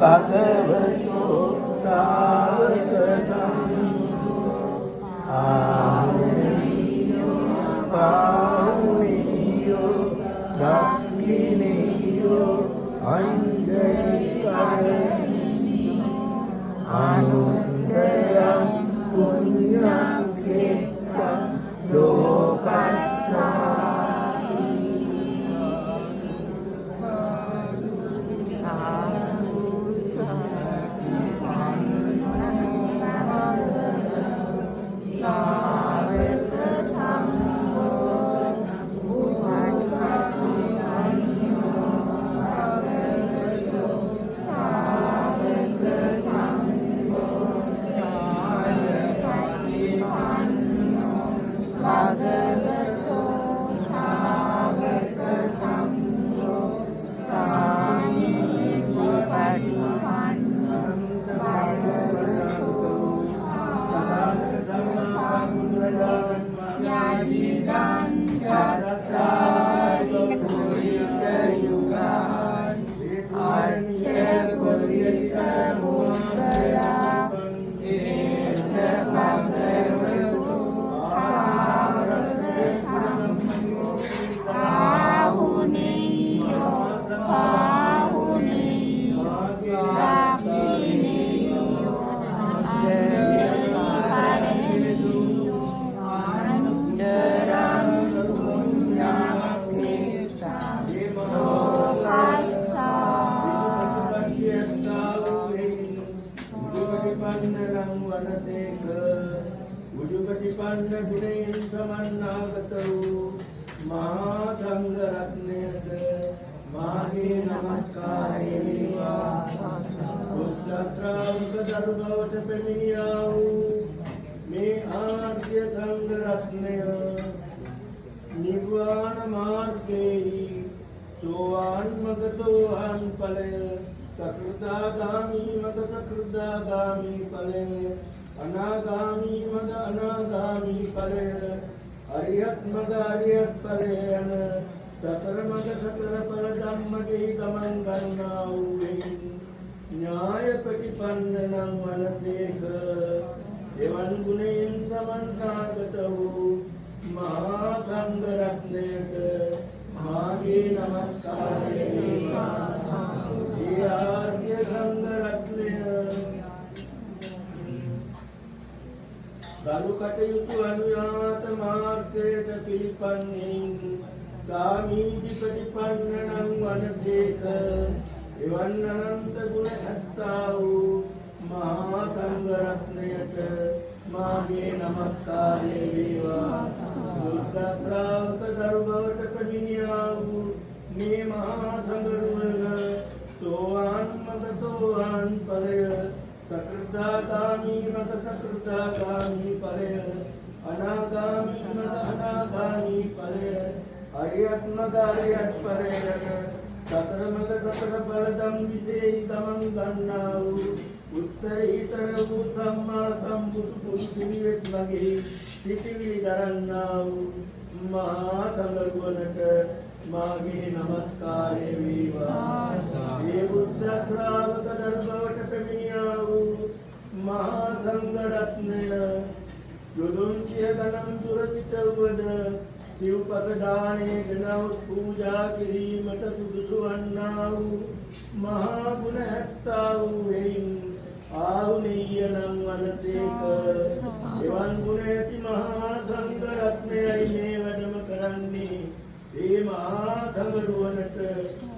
භගවතෝ සාවක සංඝෝ ආරණ්‍යෝ පාවුනියෝ දක්ඛිනියෝ අංජලි කරණියෝ අනුත්තරං පුඤ්ඤං කේතං ලෝකස්සාති නිර්වාණ මාර්ගයේ සෝවාන් මග සෝවාන් ඵලය සකෘදාගාමි මග සකෘදාගාමි ඵලය අනාගාමි මග අනාගාමි ඵලය අරියත් මග අරියත් ඵලය යන සතර මග සතර ඵල ධම්මගේ ගමන් ගන්නා වූ ඥාය ප්‍රතිපන්න නම් වනසේක එවන් ගුණයෙන් සමන්නාගත වූ මහා සංඝ රත්නයට මාගේ නමස්කාරය වේවා. ශ්‍රී ආර්ය සංඝ රත්නය ගරු කටයුතු අනුයාත මාර්ගයට පිළිපන්නෙන් සාමීචි ප්‍රතිපන්න නම් වනසේක එවන් අනන්ත ගුණ ඇත්තා වූ මහා සංඝ රත්නයට මාගේ නමස්කාරය වේවා. සුද්ධ ශ්‍රාවක දරු බවට පැමිණියා වූ මේ මහා සංඝරුවන සෝවාන් මග සෝවාන් ඵලය සකෘදාගාමි මග සකෘදාගාමි ඵලය අනාගාමි මග අනාගාමි ඵලය අරියත් මග අරියත් ඵලය සතර මග සතර ඵල ධම්මිතේ ගමන් ගන්නා වූ උත්තරීතර වූ සම්මා සම්බුදු පුරුෂිනියෙක් වගේ සිටිවිලි දරන්නා වූ මහා සංඝරුවනට මාගේ නමස්කාරය වේවා. මේ බුද්ධ ශ්‍රාවක දර්ශවට පැමිණියා වූ මහා සංඝ රත්නය යොදුන් සිය ගණන් දුර සිට වූද සිව්පස දානයේ ගෙනව් පූජා කිරීමට සුදුසු වන්නා වූ මහා ගුණ ඇත්තා වූ වෙයින් ආහුනීය නම් වනසේක එවන් ගුණ ඇති මහා සංඝ රත්නයයි මේ වැඩම කරන්නේ. ඒ මහා සංඝරුවනට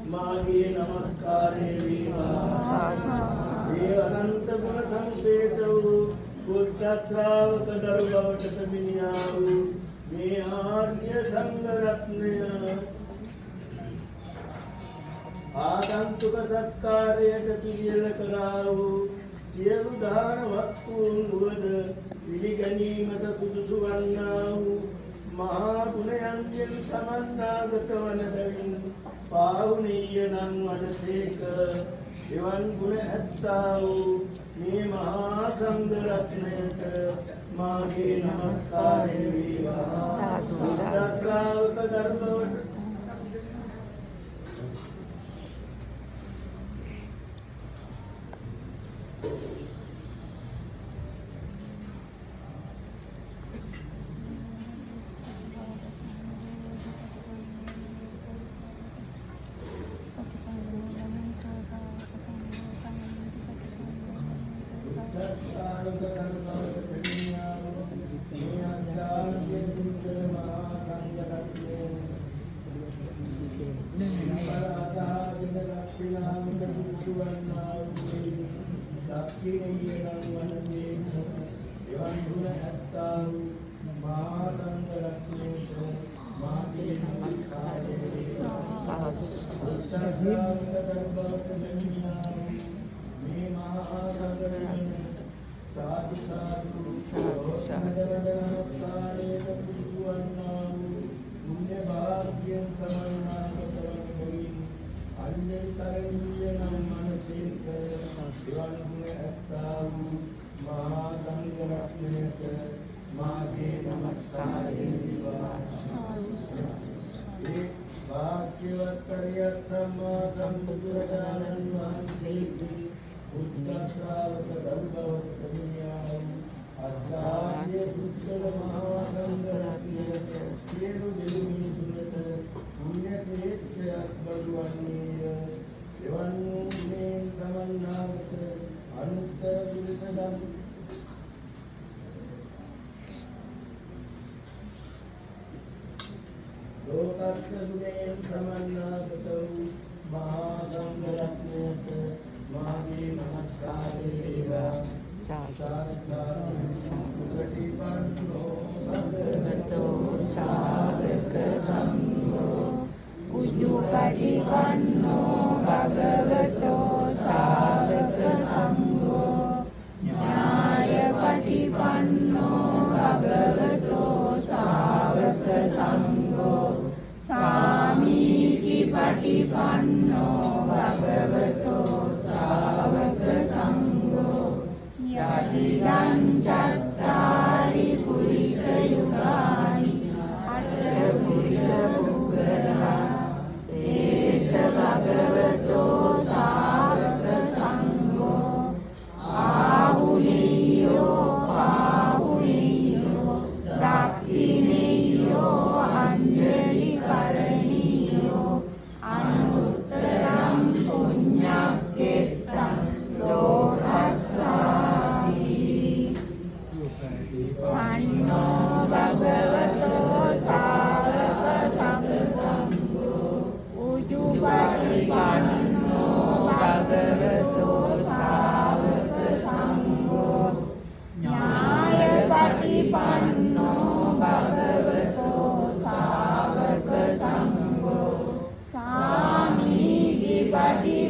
මාගේ නමස්කාරය වේවා. ඒ අනන්ත ගුණ සංසේත වූ බුද්ධ ශ්‍රාවක දරු බවට පැමිණියා වූ මේ ආර්ය සංඝ රත්නය ආගන්තුක සත්කාරයට පිළියෙල කළා වූ සියලු දාන වස්තුන් වුවද පිළිගැනීමට සුදුසු වන්නා වූ මහා ගුණයන්ගෙන් සමන්නාගත වන බැවින් පාවුනීය නම් වනසේක එවන් ගුණ ඇත්තා වූ මේ මහා සංඝ රත්නයට මාගේ නමස්කාරය වේවා. සාදු සාදු.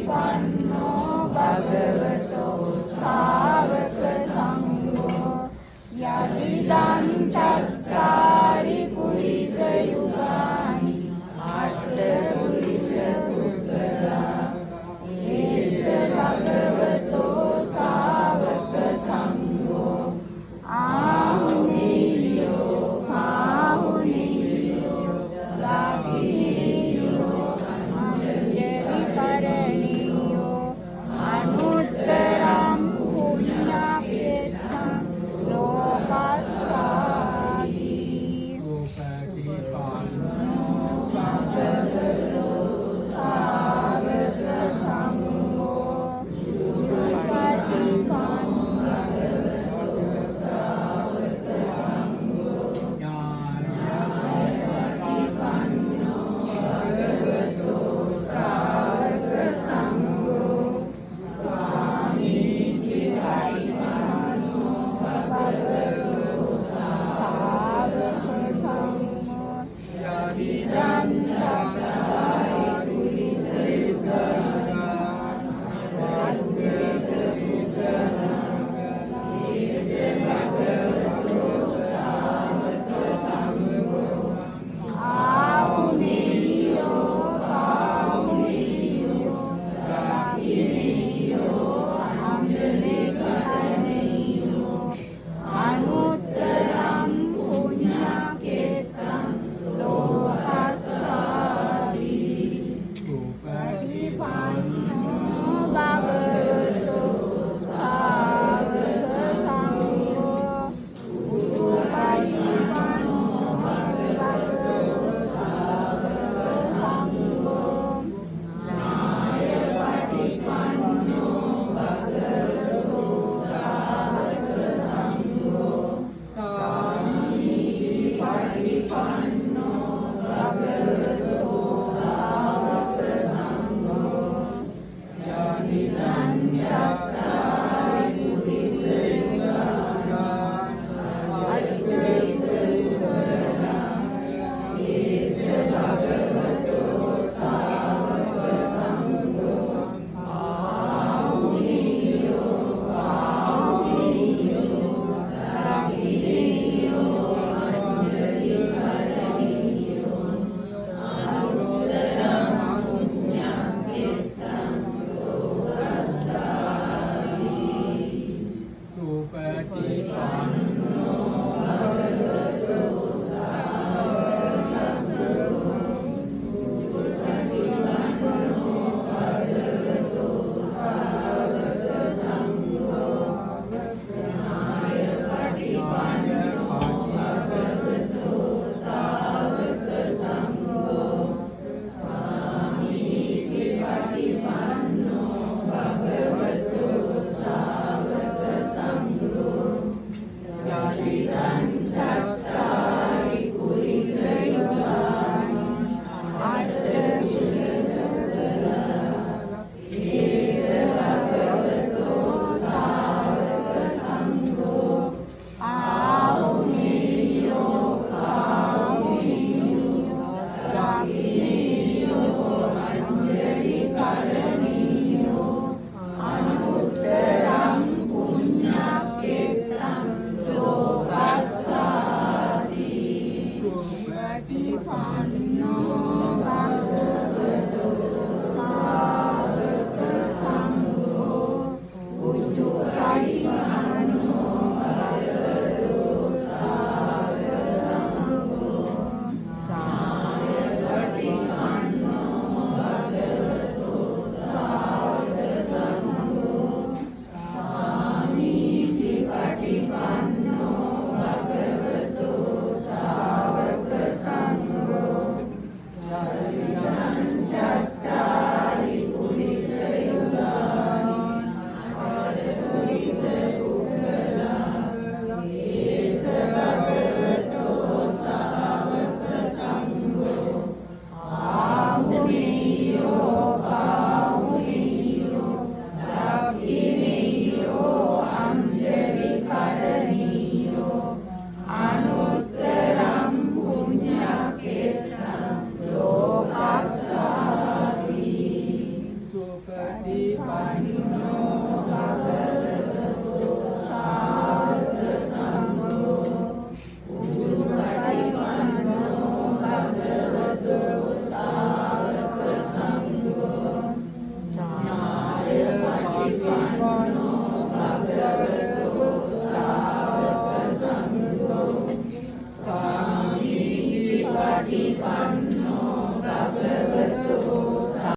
Pannō bhagavato